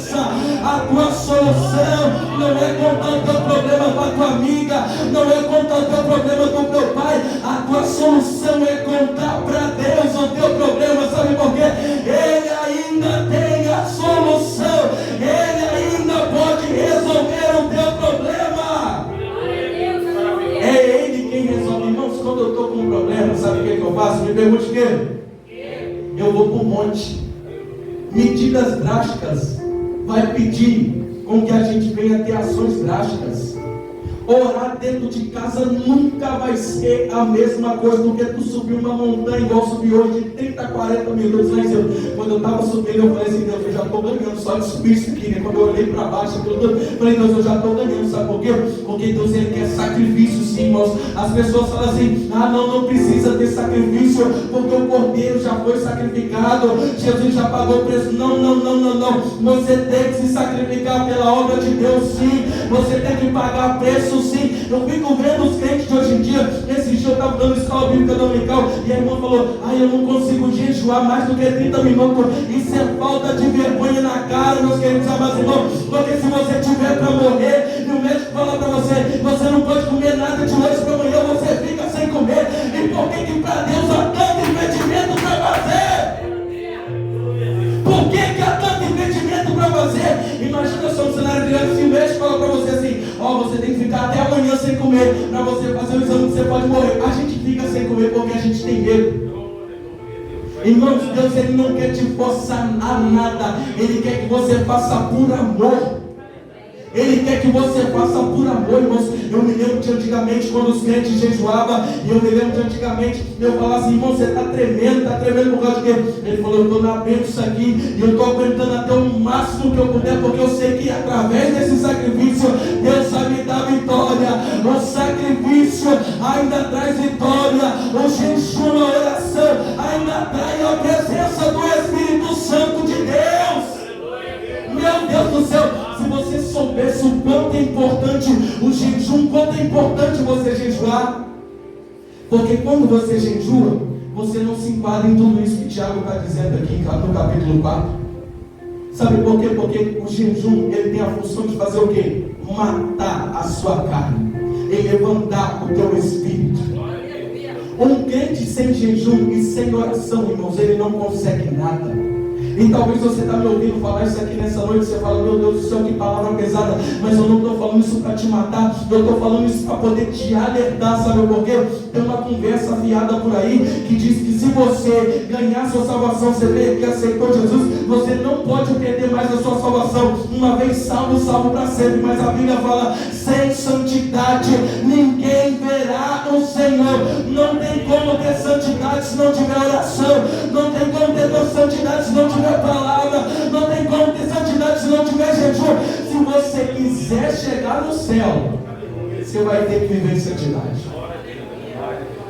A tua solução não é contar o teu problema para a tua amiga, não é contar o teu problema com o teu pai. A tua solução é contar para Deus o teu problema. Sabe por quê? Ele ainda tem a solução, Ele ainda pode resolver o teu problema. É Ele quem resolve. Irmãos, quando eu estou com um problema, sabe o que eu faço? Me pergunte o quê? Eu vou para o monte. Medidas drásticas vai pedir com que a gente venha ter ações drásticas. Orar dentro de casa nunca vai ser a mesma coisa do que tu subir uma montanha igual subir hoje de 30, 40 minutos. Quando eu estava subindo, eu falei assim, Deus, eu já estou ganhando só de subir isso aqui, né? Quando eu olhei para baixo, eu falei, Deus, eu já estou ganhando. Sabe por quê? Porque Deus, Ele quer sacrifício, sim, irmãos. As pessoas falam assim, não precisa ter sacrifício, porque o cordeiro já foi sacrificado, Jesus já pagou o preço. Não. Você tem que se sacrificar pela obra de Deus, sim. Você tem que pagar preço, sim. Eu fico vendo os crentes de hoje em dia. Esse dia eu estava dando escola bíblica dominical e a irmã falou, eu não consigo jejuar mais do que 30 minutos. Isso é falta de vergonha na cara, meus queridos amados irmãos. Porque se você tiver para morrer e o médico fala para você, você não pode comer nada de hoje para amanhã, você fica sem comer. E por que para Deus há tanto impedimento para fazer? Por que há tanto impedimento para fazer? Imagina só um cenário de se o médico fala para você assim, você tem que ficar até amanhã sem comer, para você fazer o exame que você pode morrer. A gente fica sem comer porque a gente tem medo. Irmãos, Deus, Ele não quer te forçar a nada. Ele quer que você faça por amor. Ele quer que você faça por amor, irmãos. Eu me lembro de antigamente, quando os crentes jejuavam, e eu me lembro de antigamente, eu falava assim, irmão, você está tremendo por causa de quê? Ele falou, eu estou na bênção aqui, e eu estou aguentando até o máximo que eu puder, porque eu sei que através desse sacrifício, Deus vai me dar vitória. O sacrifício ainda traz vitória, o jejum, a oração, ainda traz a presença do Espírito Santo de Deus. Meu Deus do céu, se você soubesse o quanto é importante o jejum, quanto é importante você jejuar. Porque quando você jejua, você não se enquadra em tudo isso que Tiago está dizendo aqui no capítulo 4. Sabe por quê? Porque o jejum, ele tem a função de fazer o quê? Matar a sua carne e levantar o teu espírito. Um crente sem jejum e sem oração, irmãos, ele não consegue nada. E talvez você está me ouvindo falar isso aqui nessa noite, você fala, meu Deus do céu, que palavra pesada, mas eu não estou falando isso para te matar, eu estou falando isso para poder te alertar, sabe por quê? Tem uma conversa fiada por aí, que diz que se você ganhar a sua salvação, você vê que aceitou Jesus, você não pode perder mais a sua salvação, uma vez salvo, salvo para sempre, mas a Bíblia fala, sem santidade, ninguém verá o Senhor. Não tem como ter santidade se não tiver oração, não tem como ter santidade se não tiver palavra, não tem como ter santidade se não tiver jejum. Se você quiser chegar no céu, você vai ter que viver em santidade.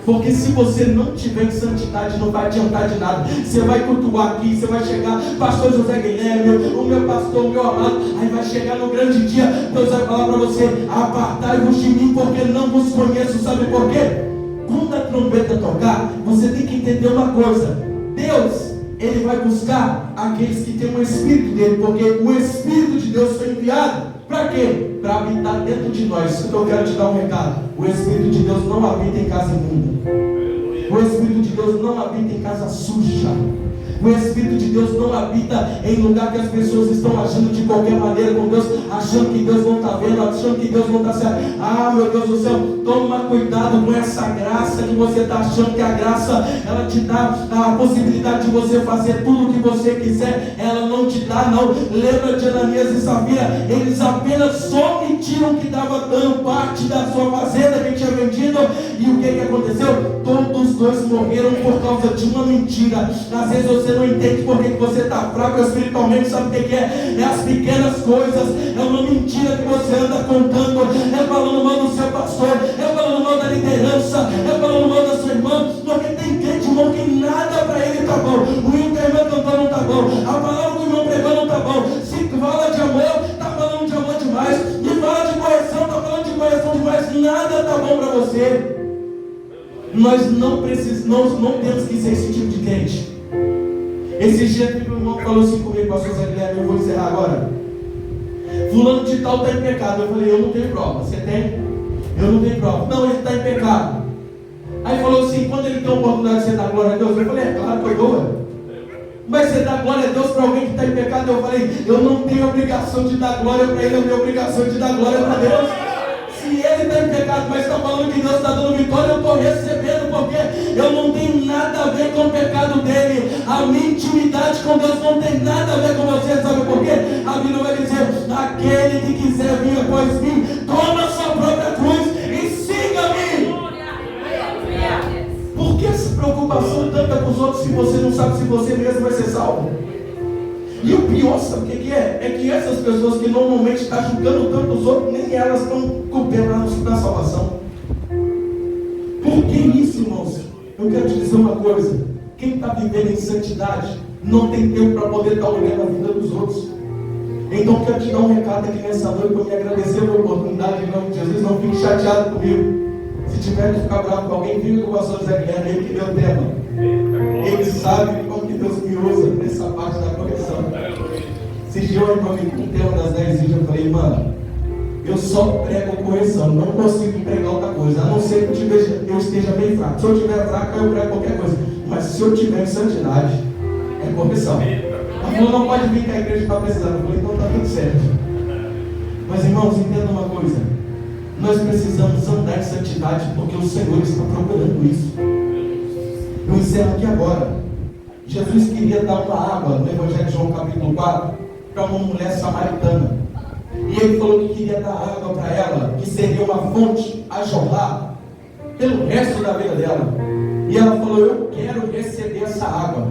Porque se você não tiver em santidade, não vai adiantar de nada. Você vai cultuar aqui, você vai chegar, pastor José Guilherme, o meu pastor, o meu amado, aí vai chegar no grande dia, Deus vai falar para você, apartai-vos de mim, porque não vos conheço. Sabe por quê? Quando a trombeta tocar, você tem que entender uma coisa, Deus, Ele vai buscar aqueles que têm o Espírito dele, porque o Espírito de Deus foi enviado, para quê? Para habitar dentro de nós. Então eu quero te dar um recado, o Espírito de Deus não habita em casa imunda, o Espírito de Deus não habita em casa suja, o Espírito de Deus não habita em lugar que as pessoas estão agindo de qualquer maneira com Deus, achando que Deus não está vendo, achando que Deus não está certo. Ah, meu Deus do céu, toma cuidado com essa graça que você está achando que a graça, ela te dá a possibilidade de você fazer tudo o que você quiser. Ela não te dá, não. Lembra de Ananias e Safira? Eles apenas omitiram que estava dando parte da sua fazenda que tinha vendido, e o que aconteceu? Todos dois morreram por causa de uma mentira. Às vezes você não entende porque você está fraco espiritualmente. Sabe o que é? É as pequenas coisas, é uma mentira que você anda contando, é falando mal do seu pastor, é falando mal da liderança, é falando mal da sua irmã, porque tem crente, irmão, que nada para ele está bom. O irmão cantando não está bom, a palavra do irmão pregando não está bom, se fala de amor, está falando de amor demais, e fala de correção, está falando de correção demais, nada está bom para você. Nós não temos que ser esse tipo de crente. Esse dia que meu irmão falou assim comigo, pastor Zé Guilherme, eu vou encerrar agora. Fulano de tal está em pecado. Eu falei, eu não tenho prova. Você tem? Eu não tenho prova. Não, ele está em pecado. Aí falou assim, quando ele tem a oportunidade de você dar glória a Deus, eu falei, é claro, foi boa. Mas você dá glória a Deus para alguém que está em pecado? Eu falei, eu não tenho obrigação de dar glória para ele, eu tenho obrigação de dar glória para Deus. Se ele está em pecado, mas está falando que Deus está dando vitória, eu estou recebendo, porque eu não tenho nada a ver com o pecado dele. A minha intimidade com Deus não tem nada a ver com você. Sabe por quê? A Bíblia vai dizer, aquele que quiser vir após mim, toma a sua própria cruz e siga-me. Por que essa preocupação tanta com os outros, se você não sabe se você mesmo vai ser salvo? E o pior, sabe o que é? É que essas pessoas que normalmente estão julgando tanto os outros, nem elas estão cooperando na salvação. Por que isso, irmãos? Eu quero te dizer uma coisa, quem está vivendo em santidade não tem tempo para poder estar olhando a vida dos outros. Então eu quero te dar um recado aqui nessa noite, para me agradecer pela oportunidade, em nome de Jesus. Não fique chateado comigo. Se tiver que ficar bravo com alguém, fica com o pastor Zé Guilherme, ele que deu o tema. Ele sabe como que Deus me usa nessa parte da correção. Esse dia eu comigo com o tema das 10 vídeos, eu falei, mano, eu só prego correção, não consigo pregar outra coisa, a não ser que eu esteja bem fraco. Se eu estiver fraco, eu prego qualquer coisa. Mas se eu tiver em santidade, é correção. A pessoa não pode vir que a igreja está precisando. Eu falei, então está tudo certo. Mas irmãos, entenda uma coisa, nós precisamos andar em santidade, porque o Senhor está procurando isso. Eu encerro aqui agora. Jesus queria dar uma água no Evangelho de João capítulo 4 para uma mulher samaritana. E ele falou que queria dar água para ela, que seria uma fonte a jorrar pelo resto da vida dela. E ela falou, eu quero receber essa água.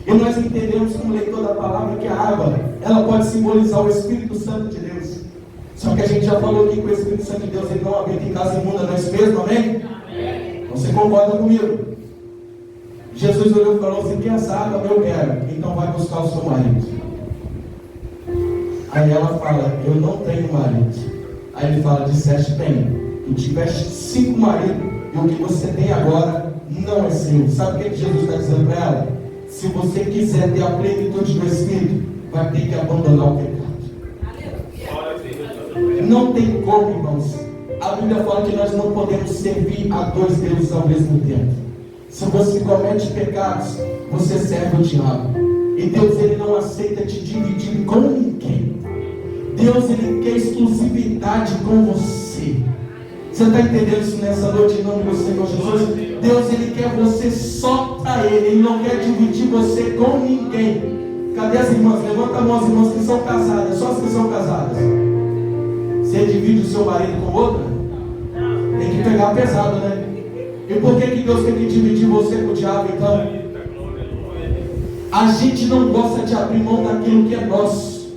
E nós entendemos como leitor da palavra que a água, ela pode simbolizar o Espírito Santo de Deus. Só que a gente já falou aqui que o Espírito Santo de Deus, ele não habita em casa imunda, não é isso mesmo, amém? Amém. Você concorda comigo? Jesus olhou e falou assim, quer essa água? Eu quero. Então vai buscar o seu marido. Aí ela fala, eu não tenho marido. Aí ele fala, disseste tem. Tu tiveste 5 maridos, e o que você tem agora não é seu. Sabe o que Jesus está dizendo para ela? Se você quiser ter a plenitude do Espírito, vai ter que abandonar o pecado. Não tem como, irmãos. A Bíblia fala que nós não podemos servir a dois deuses ao mesmo tempo. Se você comete pecados, você serve o diabo. E Deus, ele não aceita te dividir com ninguém. Deus, ele quer exclusividade com você. Você está entendendo isso nessa noite, em nome do Senhor Jesus? Deus, ele quer você só para ele. Ele não quer dividir você com ninguém. Cadê as irmãs? Levanta a mão, as irmãs que são casadas. Só as que são casadas. Você divide o seu marido com outra? Tem que pegar pesado, né? E por que Deus tem que dividir você com o diabo, então? A gente não gosta de abrir mão daquilo que é nosso.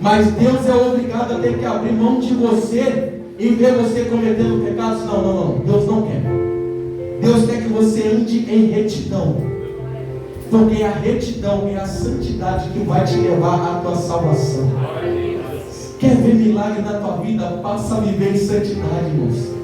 Mas Deus é obrigado a ter que abrir mão de você e ver você cometendo pecados. Não. Deus não quer. Deus quer que você ande em retidão. Porque a retidão é a santidade que vai te levar à tua salvação. Quer ver milagre na tua vida? Passa a viver em santidade, irmãos.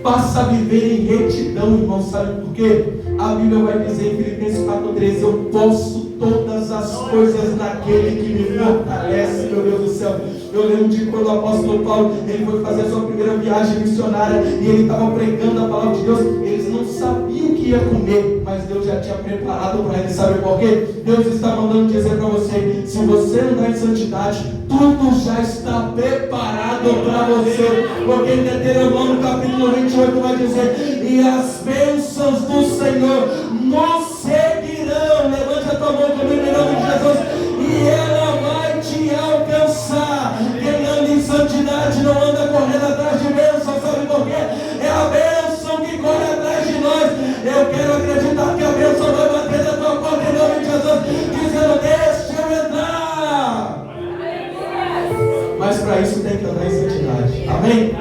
Passa a viver em retidão, irmãos. Sabe por quê? A Bíblia vai dizer em Filipenses 4,13: eu posso todas as coisas naquele que me fortalece. Meu Deus do céu. Eu lembro de quando o apóstolo Paulo, ele foi fazer a sua primeira viagem missionária, e ele estava pregando a palavra de Deus. Eles não sabiam o que ia comer, mas Deus já tinha preparado para eles. Sabe por quê? Deus está mandando dizer para você: se você andar em santidade, tudo já está preparado para você. Porque em Deuteronômio capítulo 28 vai dizer: e as bênçãos do Senhor nos seguirão. Levante a tua mão comigo em nome de Jesus, e ela vai te alcançar. Quem anda em santidade não anda correndo atrás de bênção. Sabe por quê? É a bênção que corre atrás de nós. Eu quero acreditar que a bênção vai bater na tua porta em nome de Jesus, dizendo: deixa eu entrar. Mas para isso tem que andar em santidade. Amém?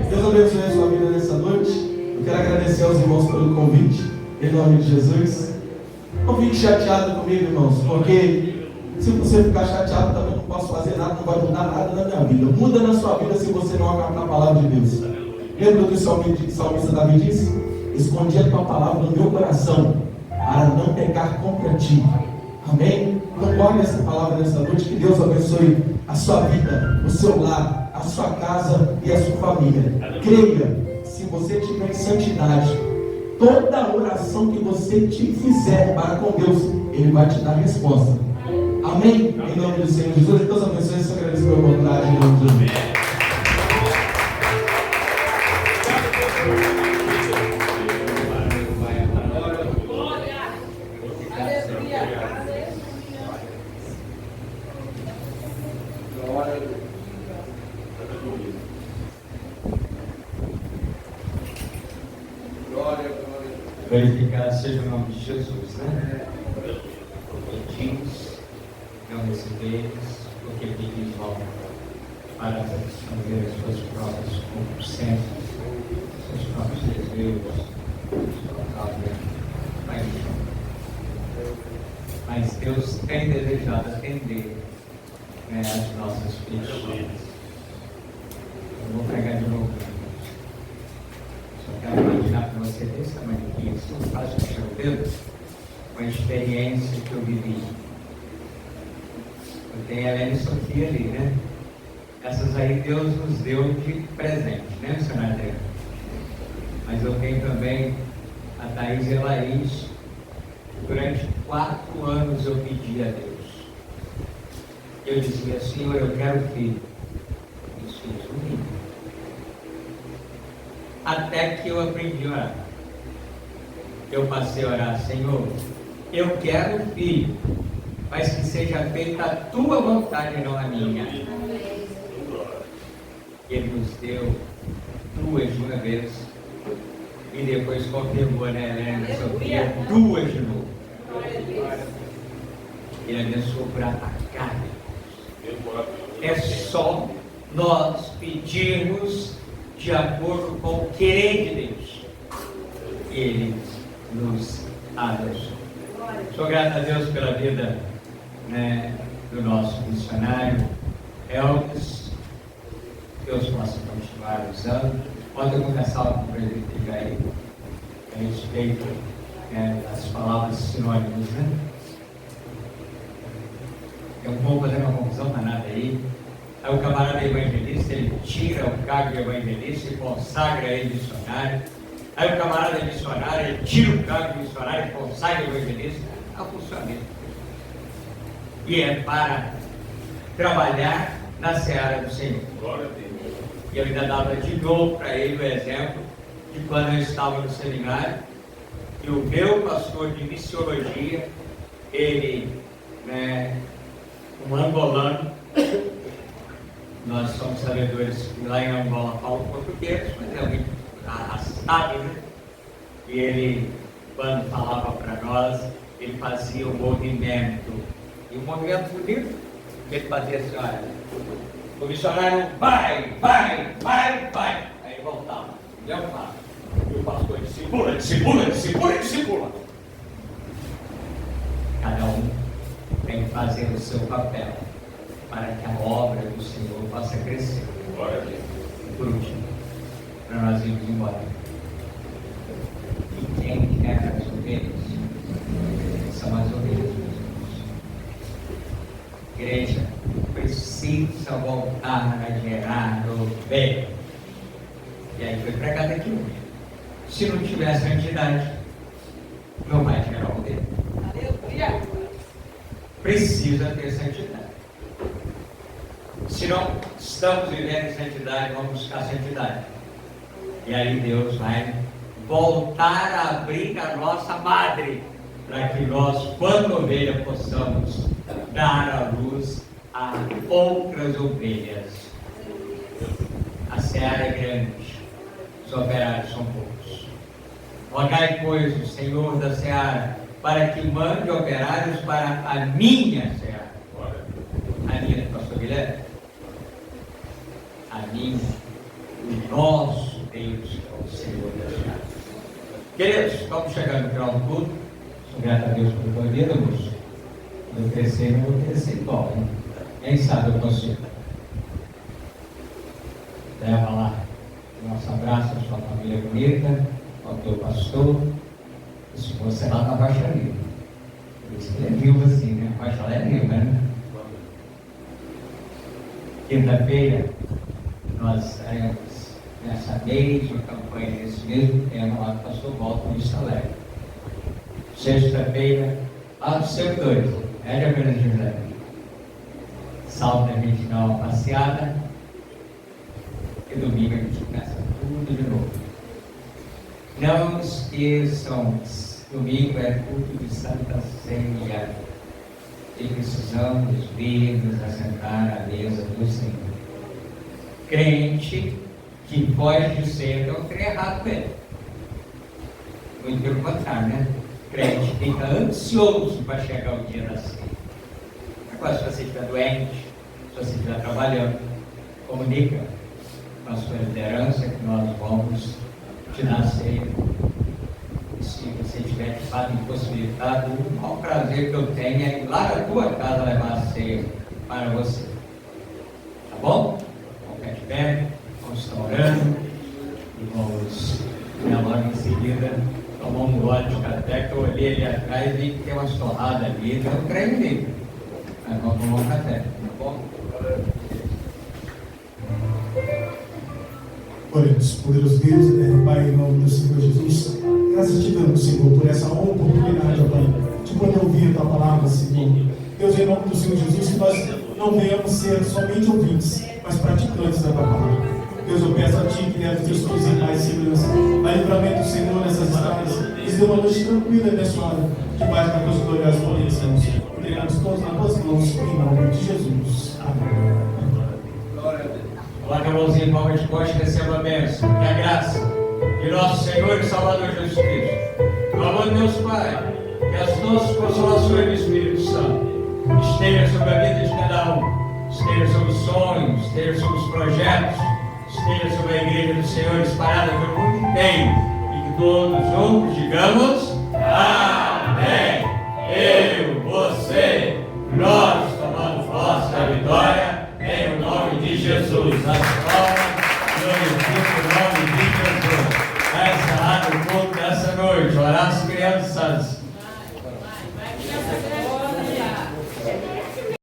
Deus abençoe a sua vida nessa noite. Eu quero agradecer aos irmãos pelo convite, em nome de Jesus. Não fique chateado comigo, irmãos, porque se você ficar chateado, também não posso fazer nada, não vai mudar nada na minha vida. Muda na sua vida se você não acatar a palavra de Deus. Lembra do que o salmista Davi disse? Escondi a tua palavra no meu coração, para não pecar contra ti. Amém? Então guarde essa palavra nessa noite. Que Deus abençoe a sua vida, o seu lar, a sua casa e a sua família. Creia, se você tiver em santidade, toda oração que você te fizer para com Deus, Ele vai te dar resposta. Amém? Em nome do Senhor Jesus. Deus abençoe. Eu agradeço pela oportunidade. Em nome de Jesus. Glorificado seja o nome de Jesus, né? Pedimos, não recebeis, porque pedimos mal para satisfazer as suas próprias concupiscências, seus próprios desejos, sua própria paixão. Mas Deus tem desejado atender, né, as nossas petições. Eu vou pregar de novo. Só quero imaginar para você desse tamanho aqui, isso não faz o seu dedo, uma experiência que eu vivi. Eu tenho a Helena e Sofia ali, né? Essas aí Deus nos deu de presente, né, senhora Adriana? Mas eu tenho também a Thaís e a Laís. Durante 4 anos eu pedi a Deus. Eu dizia: Senhor, eu quero filho. E os filhos não vinham. Até que eu aprendi a orar. Eu passei a orar: Senhor, eu quero um filho, mas que seja feita a tua vontade e não a minha. Ele nos deu 2 de uma vez, e depois confirmou, né, Helena e Sofia, 2 de novo. Ele abençoou por atacar. É só nós pedirmos de acordo com o querer de Deus. Ele nos abençoa. Sou grato a Deus pela vida, né, do nosso missionário Elvis. Deus possa continuar usando. Ontem eu conversava com o presidente Jair a respeito, né, das palavras sinônimas, né? Eu não vou fazer uma confusão danada aí. Aí o camarada evangelista, ele tira o cargo de evangelista e consagra ele missionário. Aí o camarada missionário, ele tira o cargo de missionário e consagra evangelista. Não funciona isso. E é para trabalhar na seara do Senhor. E eu ainda dava de novo para ele o exemplo de quando eu estava no seminário, e o meu pastor de missiologia, ele, um angolano, nós somos sabedores que lá em Angola falam português, mas é muito arrastado, né? E ele, quando falava para nós, ele fazia um movimento, e um movimento bonito, que ele fazia assim, olha, o missionário vai, aí ele voltava, e eu falo, e o pastor discipula. Cada um tem que fazer o seu papel, para que a obra do Senhor possa crescer. E por último, para nós irmos embora. E quem quer as ovelhas? São as ovelhas, meus irmãos. Igreja precisa voltar a gerar ovelha. E aí foi pregado aqui hoje. Se não tiver santidade, não vai gerar ovelha. Precisa ter santidade. Se não estamos vivendo em santidade, vamos buscar santidade. E aí Deus vai voltar a abrir a nossa madre, para que nós, quando ovelha, possamos dar à luz a outras ovelhas. A seara é grande, os operários são poucos. Rogai, pois, o Senhor da seara, para que mande operários para a minha seara. A minha, pastor Guilherme? A minha, o nosso Deus, é o Senhor da seara. Queridos, estamos chegando no final do culto. Sou grato a Deus por tua vida, moço. Quando eu crescer, não vou crescer igual, hein? Quem sabe eu consigo. Leva lá nosso abraço à sua família bonita, ao teu pastor. Se você lá na Baixa Livre. Por isso que ele é vivo assim, né? A Baixa lá é viva, né? Quinta-feira, nós estaremos nessa mesma campanha, nesse mesmo tema lá do pastor Walter no Vista Alegre. Sexta-feira, lá do seu 2, é de Avenida de José. Sábado a gente dá uma passeada. E domingo a gente começa tudo de novo. Não esqueçam, domingo é culto de Santa Ceia. E precisamos vir nos assentar à mesa do Senhor. Crente que foge de ceia, não tem errado com ele. Muito pelo contrário, né? Crente fica ansioso para chegar o dia da ceia. Agora, se você estiver doente, se você estiver trabalhando, comunica com a sua liderança que nós vamos te dar ceia. Se você estiver de fato impossibilitado, o maior prazer que eu tenho é ir lá na tua casa levar a ceia para você. Tá bom? Vamos ficar de pé, vamos estar orando e vamos, logo em seguida, tomar um gole de café, que eu olhei ali atrás e vi que tem umas torradas ali, eu não creio nele. Mas vamos tomar um café, tá bom? Oremos, poderoso Deus, Pai, em nome do Senhor Jesus, graças te damos, Senhor, por essa oportunidade, ó Pai, de poder ouvir a tua palavra, Senhor. Deus, em nome do Senhor Jesus, que nós não venhamos ser somente ouvintes, mas praticantes da tua palavra. Deus, eu peço a Ti que leve os teus filhos em paz e segurança, a livramento do Senhor nessas estradas, e dê uma noite tranquila e abençoada, debaixo da tua gloriosa proteção. Entregamos todos nas tuas mãos, em nome de Jesus. Amém. Coloque a mãozinha em palma de costa e receba a bênção. Que a graça de nosso Senhor e Salvador Jesus Cristo, o amor de Deus Pai, que as nossas consolações do Espírito Santo estejam sobre a vida de cada um, estejam sobre os sonhos, estejam sobre os projetos, estejam sobre a igreja do Senhor espalhada pelo mundo inteiro, e que todos juntos digamos amém. Eu, você, nós tomamos posse da vitória em nome de Jesus. As palmas glorificam o nome de Jesus. Vai encerrar o culto dessa noite. Orar as crianças.